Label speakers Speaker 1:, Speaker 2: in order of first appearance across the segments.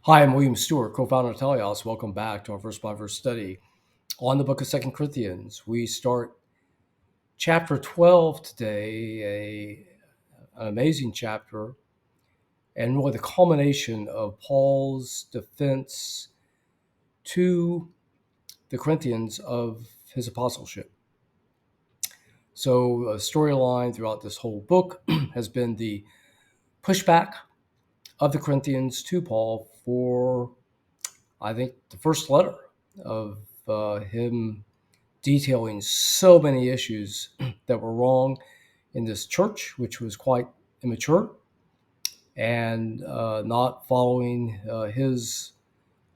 Speaker 1: Hi, I'm William Stewart, co-founder of Telios. Welcome back to our verse-by-verse study on the book of 2 Corinthians. We start chapter 12 today, an amazing chapter, and really the culmination of Paul's defense to the Corinthians of his apostleship. So a storyline throughout this whole book has been the pushback of the Corinthians to Paul for, I think, the first letter of him detailing so many issues that were wrong in this church, which was quite immature and not following his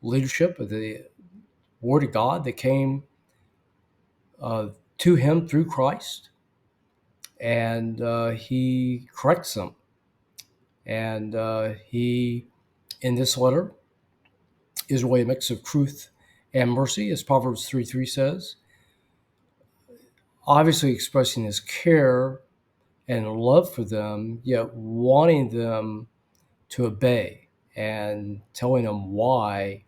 Speaker 1: leadership of the Word of God that came to him through Christ. And he corrects them. And he, in this letter, is really a mix of truth and mercy, as Proverbs 3:3 says, obviously expressing his care and love for them, yet wanting them to obey and telling them why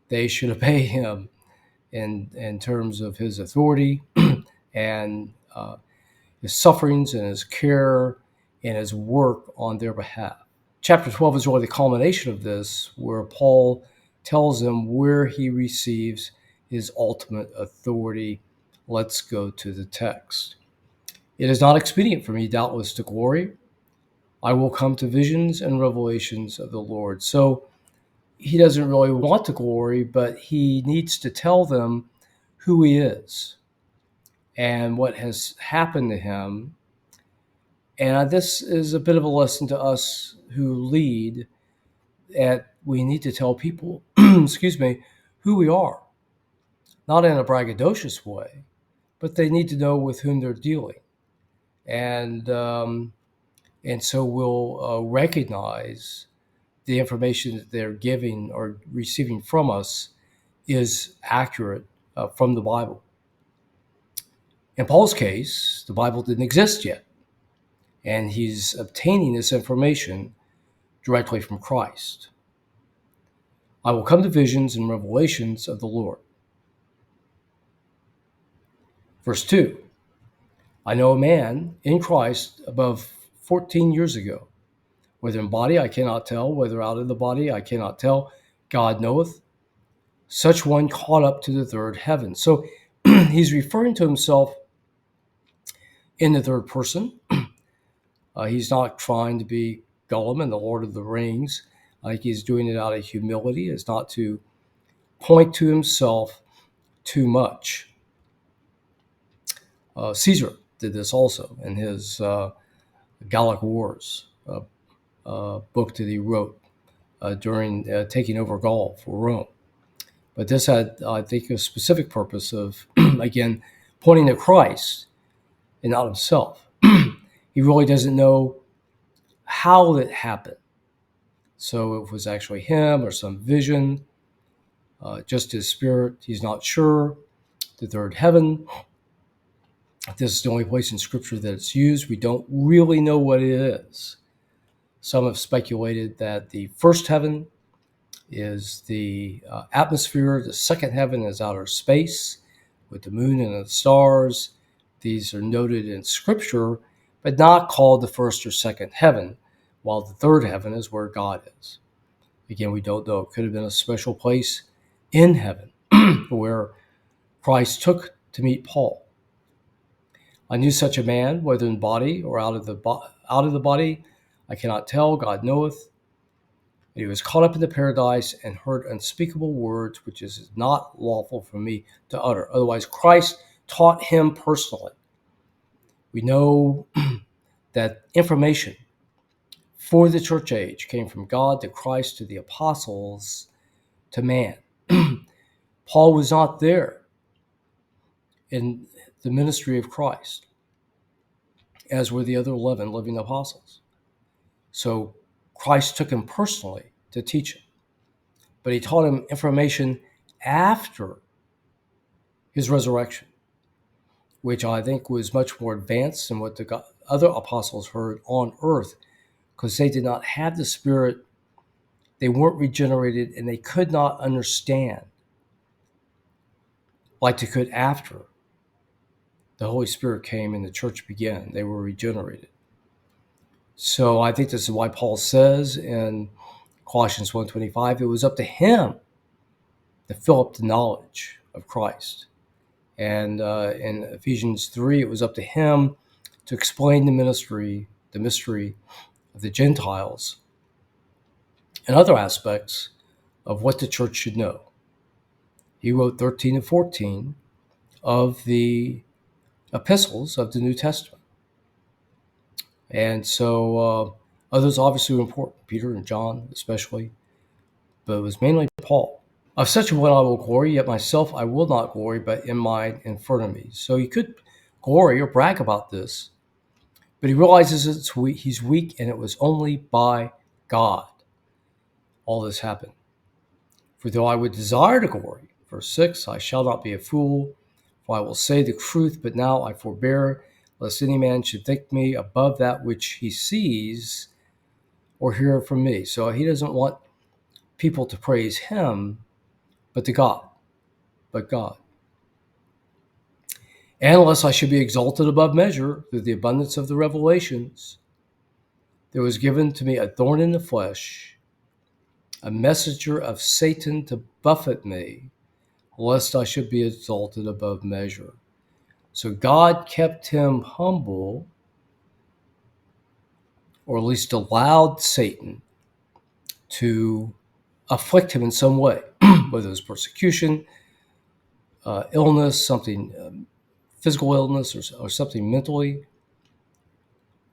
Speaker 1: they should obey him in terms of his authority and his sufferings and his care and his work on their behalf. Chapter 12 is really the culmination of this, where Paul tells them where he receives his ultimate authority. Let's go to the text. It is not expedient for me, doubtless, to glory. I will come to visions and revelations of the Lord. So he doesn't really want the glory, but he needs to tell them who he is and what has happened to him. And this is a bit of a lesson to us who lead, that we need to tell people, who we are, not in a braggadocious way, but they need to know with whom they're dealing. And so we'll recognize the information that they're giving or receiving from us is accurate from the Bible. In Paul's case, the Bible didn't exist yet, and he's obtaining this information directly from Christ. I will come to visions and revelations of the Lord. Verse 2, I know a man in Christ above 14 years ago, whether in body I cannot tell, whether out of the body I cannot tell, God knoweth, such one caught up to the third heaven. So he's referring to himself in the third person. He's not trying to be Gollum in the Lord of the Rings. Like he's doing it out of humility. It's not to point to himself too much. Caesar did this also in his Gallic Wars book that he wrote during taking over Gaul for Rome. But this had, I think, a specific purpose of, again, pointing to Christ and not himself. He really doesn't know how it happened. So it was actually him or some vision, just his spirit. He's not sure. The third heaven. This is the only place in Scripture that it's used. We don't really know what it is. Some have speculated that the first heaven is the atmosphere. The second heaven is outer space with the moon and the stars. These are noted in Scripture, but not called the first or second heaven, while the third heaven is where God is. Again, we don't know. It could have been a special place in heaven where Christ took to meet Paul. I knew such a man, whether in body or out of the body, I cannot tell, God knoweth. He was caught up into paradise and heard unspeakable words, which is not lawful for me to utter. Otherwise, Christ taught him personally. We know that information for the church age came from God to Christ to the apostles to man. Paul was not there in the ministry of Christ, as were the other 11 living apostles. So Christ took him personally to teach him. But he taught him information after his resurrection, which I think was much more advanced than what the other apostles heard on earth, because they did not have the Spirit they weren't regenerated and they could not understand like they could after the Holy Spirit came and the church began. They were regenerated. So I think this is why Paul says in Colossians 1:25, it was up to him to fill up the knowledge of Christ. And in Ephesians 3, it was up to him to explain the mystery of the Gentiles and other aspects of what the church should know. He wrote 13 and 14 of the epistles of the New Testament. And so others obviously were important, Peter and John especially, but it was mainly Paul. Of such a one I will glory, yet myself I will not glory, but in mine infirmities. So he could glory or brag about this, but he realizes he's weak, and it was only by God all this happened. For though I would desire to glory, verse 6, I shall not be a fool, for I will say the truth, but now I forbear, lest any man should think me above that which he sees or hear from me. So he doesn't want people to praise him, but God. And lest I should be exalted above measure through the abundance of the revelations, there was given to me a thorn in the flesh, a messenger of Satan to buffet me, lest I should be exalted above measure. So God kept him humble, or at least allowed Satan to afflict him in some way, whether it was persecution, illness, something physical illness, or something mentally.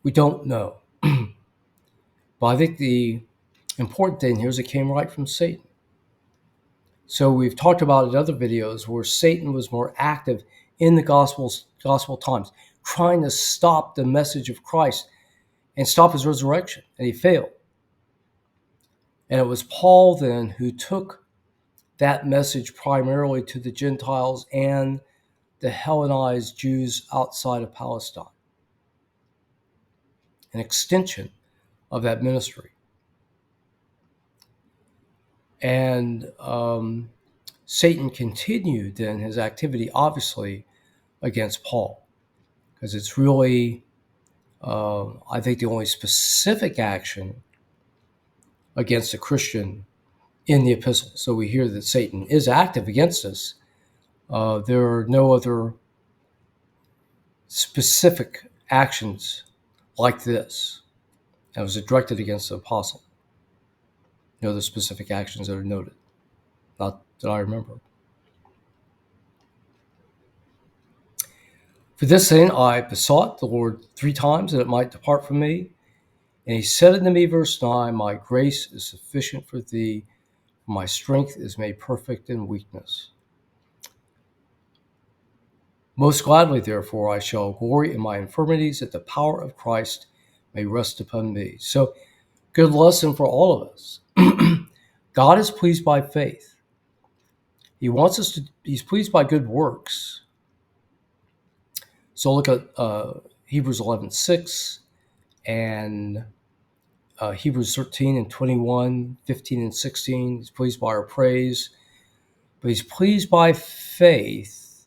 Speaker 1: We don't know. But I think the important thing here is it came right from Satan. So we've talked about in other videos where Satan was more active in the gospel times, trying to stop the message of Christ and stop his resurrection, and he failed. And it was Paul then who took that message primarily to the Gentiles and the Hellenized Jews outside of Palestine, an extension of that ministry. And Satan continued then his activity, obviously, against Paul, because it's really, I think, the only specific action against a Christian in the epistle. So we hear that Satan is active against us. There are no other specific actions like this that was directed against the apostle. No other specific actions that are noted, not that I remember. For this thing I besought the Lord 3 times that it might depart from me. And he said unto me, verse 9, my grace is sufficient for thee, for my strength is made perfect in weakness. Most gladly, therefore, I shall glory in my infirmities, that the power of Christ may rest upon me. So, good lesson for all of us. God is pleased by faith. He's pleased by good works. So look at Hebrews 11:6 and Hebrews 13 and 21, 15 and 16. He's pleased by our praise, but he's pleased by faith,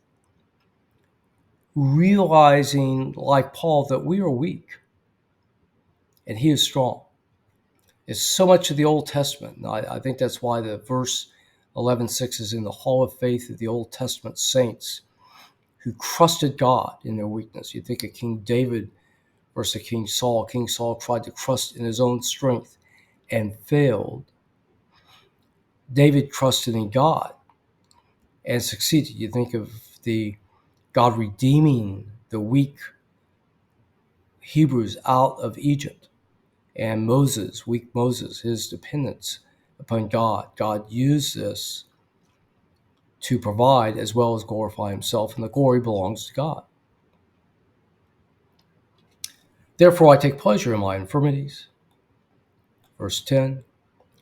Speaker 1: realizing, like Paul, that we are weak and he is strong. It's so much of the Old Testament. I think that's why the verse 11:6 is in the hall of faith of the Old Testament saints who trusted God in their weakness. You think of King David versus King Saul. King Saul tried to trust in his own strength and failed. David trusted in God and succeeded. You think of the God redeeming the weak Hebrews out of Egypt, and Moses, weak Moses, his dependence upon God. God used this to provide as well as glorify himself, and the glory belongs to God. Therefore I take pleasure in my infirmities. Verse 10,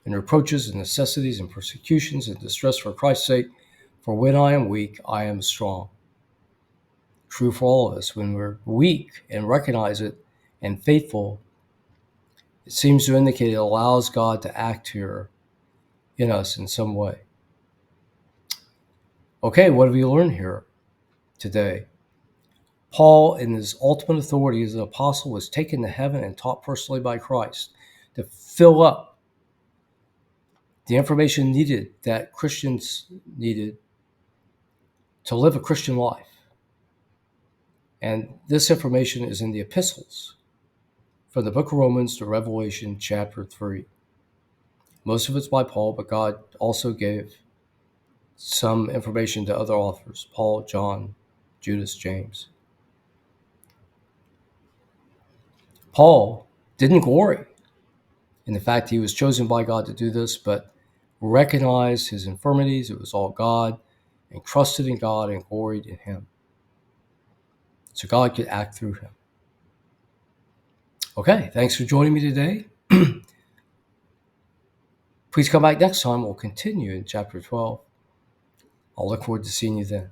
Speaker 1: in reproaches and necessities and persecutions and distress for Christ's sake, for when I am weak, I am strong. True for all of us. When we're weak and recognize it and faithful, it seems to indicate it allows God to act here in us in some way. Okay, what have we learned here today? Paul, in his ultimate authority as an apostle, was taken to heaven and taught personally by Christ to fill up the information needed that Christians needed to live a Christian life. And this information is in the epistles, from the book of Romans to Revelation chapter 3. Most of it's by Paul, but God also gave some information to other authors: Paul, John, Judas, James. Paul didn't glory in the fact he was chosen by God to do this, but recognized his infirmities. It was all God, and trusted in God and gloried in him, so God could act through him. Okay, thanks for joining me today. Please come back next time. We'll continue in chapter 12. I'll look forward to seeing you then.